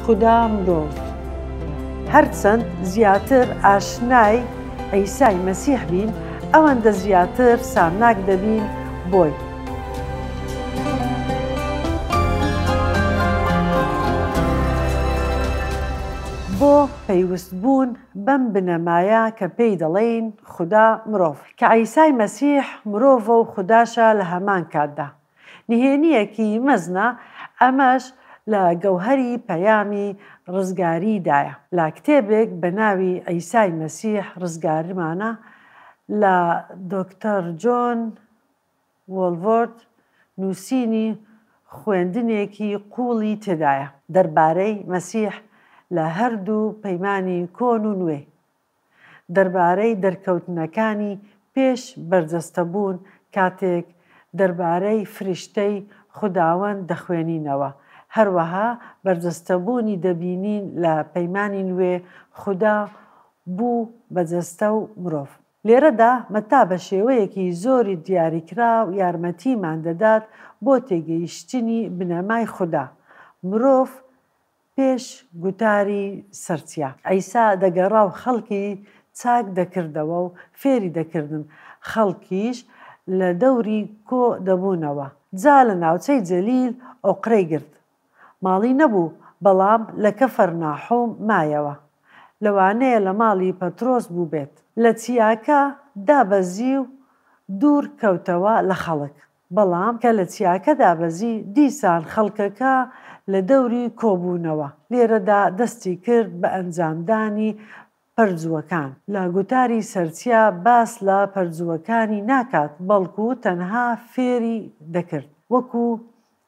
خوددا مرۆڤ. هەرچەند زیاتر ئاشنای عیسای مەسیح بین، ئەوەندە زیاتر سامناک دەبین بۆی. بۆ پەیوەستبوون بەم بنەمایە کە پێی دەڵێن خوددا مرۆڤ، کە عیسای مەسیح مرۆڤە و خودداشە لە هەمان کاتدا. نهێنیەکی مەزنە، ئەمەش لە گەوهەری پەیامی ڕزگاریدایە. لە کتێبێک بە ناوی عیسای مەسیح ڕزگارمانە لە دۆکتەر جۆن وۆڵڤۆرد نووسینی خوێندنێکی قوڵی تێدایە دەربارەی مەسیح لە هەردوو پەیمانی کۆن و نوێ، دەربارەی دەرکەوتنەکانی پێش بەرجەستەبوون کاتێک دەربارەی فریشتەی خوداوەند دەخوێنینەوە، هەروەها بەرجەستەبوونی دەبینین لە پەیمانی نوێ خوددا بوو بەجەستە و مرۆڤ. لێرەدا مەتا بە شێوەیەکی زۆری دیاریکرا و یارمەتیمان دەدات بۆ تێگەیشتنی بنەمای خوددا مرۆڤ پێش گوتاری سەرچیا. عیسا دەگەڕا و خەڵکی چاک دەکردەوە و فێری دەکردن، خەڵکیش لە دەوری کۆ دەبوونەوە. جا لە ناوچەی جەلیل ئۆقرەی گرت، ماڵی نەبوو، بەڵام لە کەفەرناحوم مایەوە. لەوانەیە لە ماڵی پەترۆس بوو بێت. لە چیاکە دابەزی و دوور کەوتەوە لە خەڵک، بەڵام کە لە چیاکە دابەزی دیسان خەڵکەکە لە دەوری کۆبوونەوە. لێرەدا دەستی کرد بە ئەنجامدانی پەرجووەکان. لە گوتاری سەرچیا باس لە پەرجووەکانی ناکات، بەڵکو تەنها فێری دەکرد. وەکو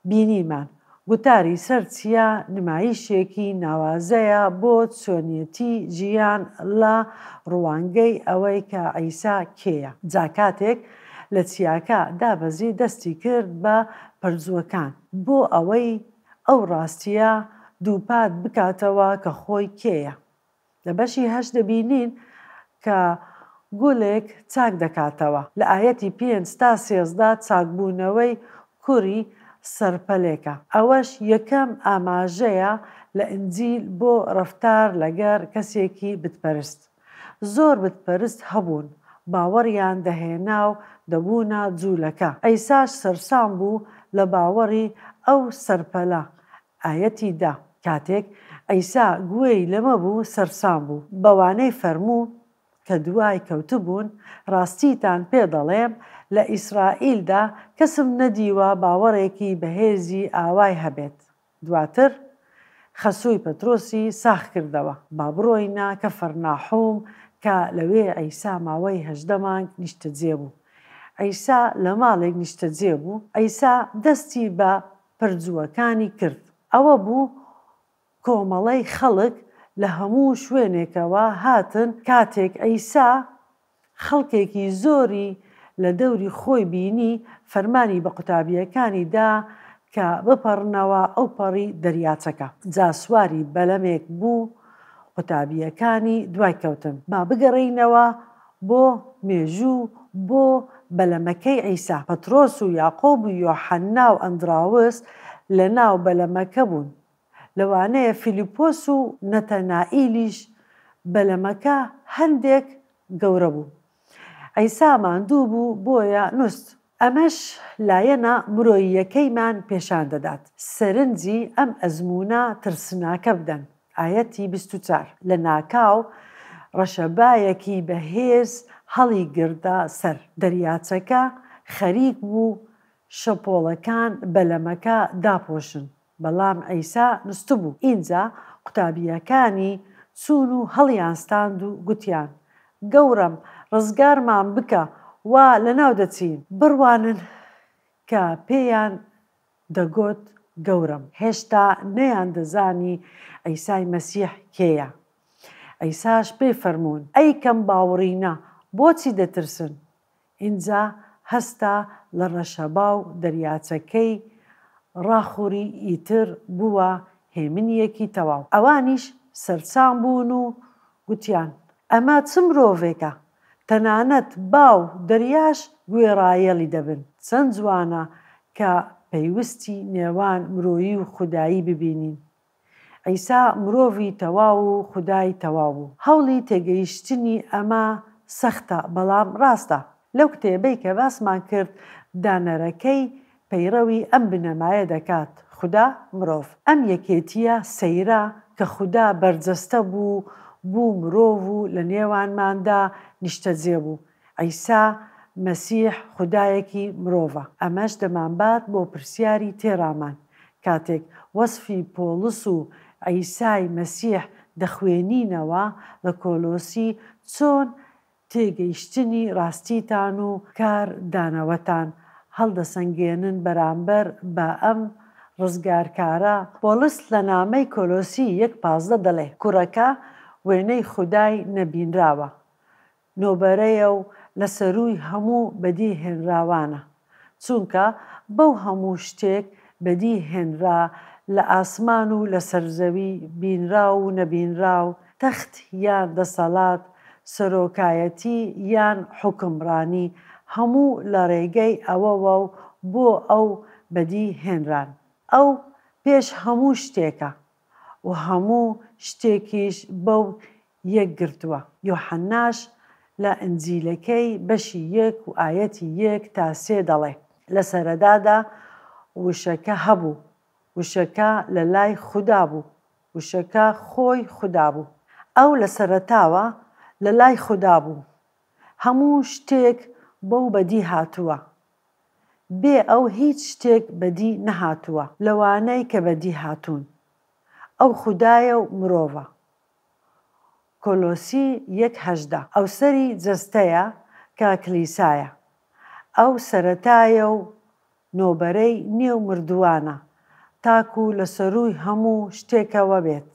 بینیمان، گوتاری سەرچیا نمایشێکی ناوازەیە بۆ چۆنیەتی ژیان لە ڕوانگەی ئەوەی کە عیسا کێیە. جا کاتێک لە چیاکە دابەزی دەستی کرد بە پەرجووەکان بۆ ئەوەی ئەو ڕاستیە دووپات بکاتەوە کە خۆی کێیە. لە بەشی 8 دەبینین کە گوڵێک چاک دەکاتەوە. لە ئاەتی 5 تا 13 چاکبوونەوەی کوڕی سەرپەلێکە. ئەوەش یەکەم ئاماژەیە لە ئینجیل بۆ ڕەفتار لەگەر کەسێکی بتپەرست. زۆر بتپەرست هەبوون، باوەڕیان دەهێنا و دەبوونە جوولەکە. ئەیساش سەرسام بوو لە باوەڕی ئەو سەرپەلە. ئاەتی دا کاتێک ئەیسا گوێی لەمە بوو سەرسام بوو، بەوانەی فەرموو کە دوای کەوتبوون، ڕاستیتان پێ دەڵێم لە ئیسرائیلدا کەسم نەدیوە باوەڕێکی بەهێزی ئاوای هەبێت. دواتر خەسووی پەترۆسی ساخ کردەوە، با بڕۆینە کەفەرناحوم کە لەوێ ئەیسا ماوەی 18 مانگ نیشتەجێ بوو. ئەیسا لە ماڵێک نیشتەجێ بوو. ئەیسا دەستی بە پەرجووەکانی کرد. ئەوە بوو کۆمەڵەی خەڵک لە هەموو شوێنێکەوە هاتن. کاتێک ئەیسا خەڵکێکی زۆری لە دەوری خۆی بینی، فەرمانی بە قوتابیەکانی دا کە بپەڕنەوە ئەو پەڕی دەریاچەکە. جا سواری بەلەمێک بوو، قوتابیەکانی دوای کەوتن. با بگەڕینەوە بۆ مێژوو بۆ بەلەمەکەی ئەیسا. پەترۆس و یاقۆب و یۆحەنا و ئەندراوس لە ناو بەلەمەکە بوون. لەوانەیە فیلیپۆس و نەتەنائیلیش بەلەمەکە هەندێک گەورە بوو. ئەیسا ماندوو بوو بۆیە نووست. ئەمەش لایەنە مرۆییەکەیمان پێشان دەدات. سەرنجی ئەم ئەزمونە ترسناکە بدەن. ئاەتی 24 لە ناکاو ڕەشەبایەکی بەهێز هەڵی گردە سەر دەریاچەکە، خەریک بوو شەپۆڵەکان بەلەمەکە داپۆشن، بەڵام ئەیسا نووست بوو. ئینجا قوتابیەکانی چوون و هەڵیانستاند و گوتیان: گەورم، ڕزگارمان بکە، وا لەناو دەچین. بڕوانن کە پێیان دەگوت گەورم. هێشتا نەیان دەزانی ئەیسای مەسیح کێیە. ئەیساش پێی فەرموون: ئەی کەم باوەڕینە، بۆچی دەترسن؟ ئینجا هەستا لە ڕەشەبا و دەریاچەکەی ڕاخوری ئیتر بووە هێمنیەکی تەواو. ئەوانیش سەرسام بوون و گوتیان: ئەمە چ مرۆڤێکە؟ تەنانەت باو دەریاش گوێڕایەڵی دەبن. چەند جوانە کە پەیوستی نێوان مرۆیی و خودایی ببینین. عیسا مرۆڤی تەواو و خودای تەواو بوو. هەوڵی تێگەیشتنی ئەمە سەختە بەڵام ڕاستە. لەو کتێبەی کە باسمان کرد دانەرەکەی پەیڕەوی ئەم بنەمایە دەکات خوددا مرۆڤ. ئەم یەکێتیە سەیرە کە خوددا بەرجەستە بوو مرۆڤ و لە نێوانماندا نیشتەجێ بوو. عیسا مەسیح خودایەکی مرۆڤە. ئەمەش دەمانبات بۆ پرسیاری تێرامان کاتێک وەسفی پۆڵس و عیسای مەسیح دەخوێنینەوە لە کۆلۆسی چۆن تێگەیشتنی ڕاستیتان و کاردانەوەتان هەڵدەسەنگێنن بەرامبەر بە ئەم ڕزگارکارە. پۆڵس لە نامەی کۆلۆسی 1:15 دەڵێ کوڕەکە وێنەی خودای نەبینراوە، نۆبەرەیە و لە سەرووی هەموو بەدیهێنراوانە، چونکە بەو هەموو شتێک بەدیهێنرا لە ئاسمان و لە سەرزەوی بینرا و نەبینراو، تەخت یان دەسەڵات، سەرۆکایەتی یان حوکمڕانی، هەموو لە ڕێگەی ئەوەوە و بۆ ئەو بەدیهێنران. ئەو پێش هەموو شتێکە و هەموو شتێکیش بەو یەک گرتووە. یۆحەناش لە ئەنجیلەکەی بەشی 1 و ئایەتی 1-3 دەڵێ لە سەرەدادا وشەکە هەبوو، وشەکە لە لای خوددا بوو، وشەکە خۆی خوددا بوو. ئەو لە سەرەتاوە لە لای خوددا بوو. هەموو شتێک بەو بەدی هاتووە. بێ ئەو هیچ شتێک بەدی نەهاتووە لەوانەی کە بەدی هاتوون. ئەو خودایە و مرۆڤە. کۆلۆسی 1:18 ئەو سەری جەستەیە کە کلیسایە. ئەو سەرەتایە و نۆبەرەی نێو مردووانە تاکو لە سەرووی هەموو شتێکەوە بێت،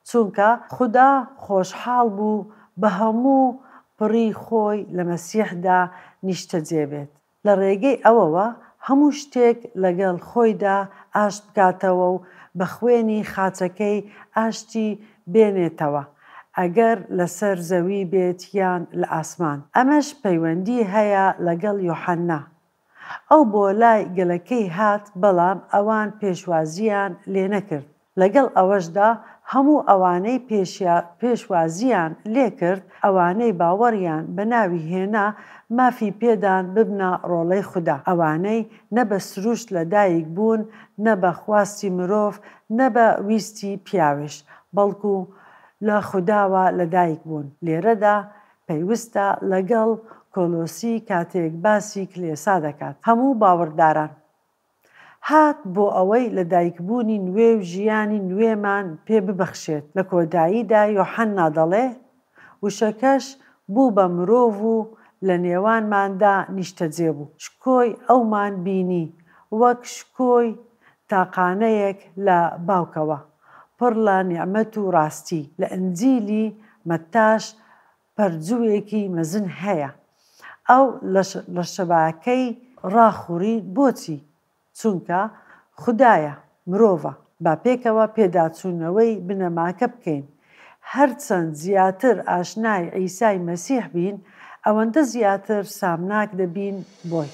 چونکە خوددا خۆشحاڵ بوو بە هەموو پڕی خۆی لە مەسیحدا نیشتەجێ بێت. لە ڕێگەی ئەوەوە هەموو شتێک لەگەڵ خۆیدا ئاشت بکاتەوە و بە خوێنی خاچەکەی ئاشتی بێنێتەوە، ئەگەر لەسەر زەوی بێت یان لە ئاسمان. ئەمەش پەیوەندی هەیە لەگەڵ یۆحەنا. ئەو بۆ لای گەلەکەی هات بەڵام ئەوان پێشوازیان لێ نەکرد. لەگەڵ ئەوەشدا هەموو ئەوانەی پێشوازیان لێ کرد، ئەوانەی باوەڕیان بە ناوی هێنا مافی پێدان ببنە ڕۆڵەی خوددا. ئەوانەی نە بە سروشت لەدایک بوون، نە بە خواستی مرۆڤ، نە بە ویستی پیاوێش، بەڵکو لە خودداوە لەدایک بوون. لێرەدا پێویستە لەگەڵ کۆلۆسی کاتێک باسی کلێسا دەکات. هەموو باوەڕداران هات بۆ ئەوەی لەدایکبوونی نوێ و ژیانی نوێمان پێ ببەخشێت. لە کۆتاییدا یۆحەنا دەڵێ وشەکەش بوو بە مرۆڤ و لە نێوانماندا نیشتەجێ بوو. شکۆی ئەومان بینی وەک شکۆی تاقانەیەک لە باوکەوە، پڕ لە نیعمەت و ڕاستی. لە ئەنجیلی مەتاش پەرجوویەکی مەزن هەیە. ئەو لە شەباکەی ڕاخوڕی بۆچی؟ چونکە خودایە، مرۆڤە. با پێکەوە پێداچوونەوەی بنەماکە بکەین. هەرچەند زیاتر ئاشنای عیسای مەسیح بین، ئەوەندە زیاتر سامناک دەبین بۆی.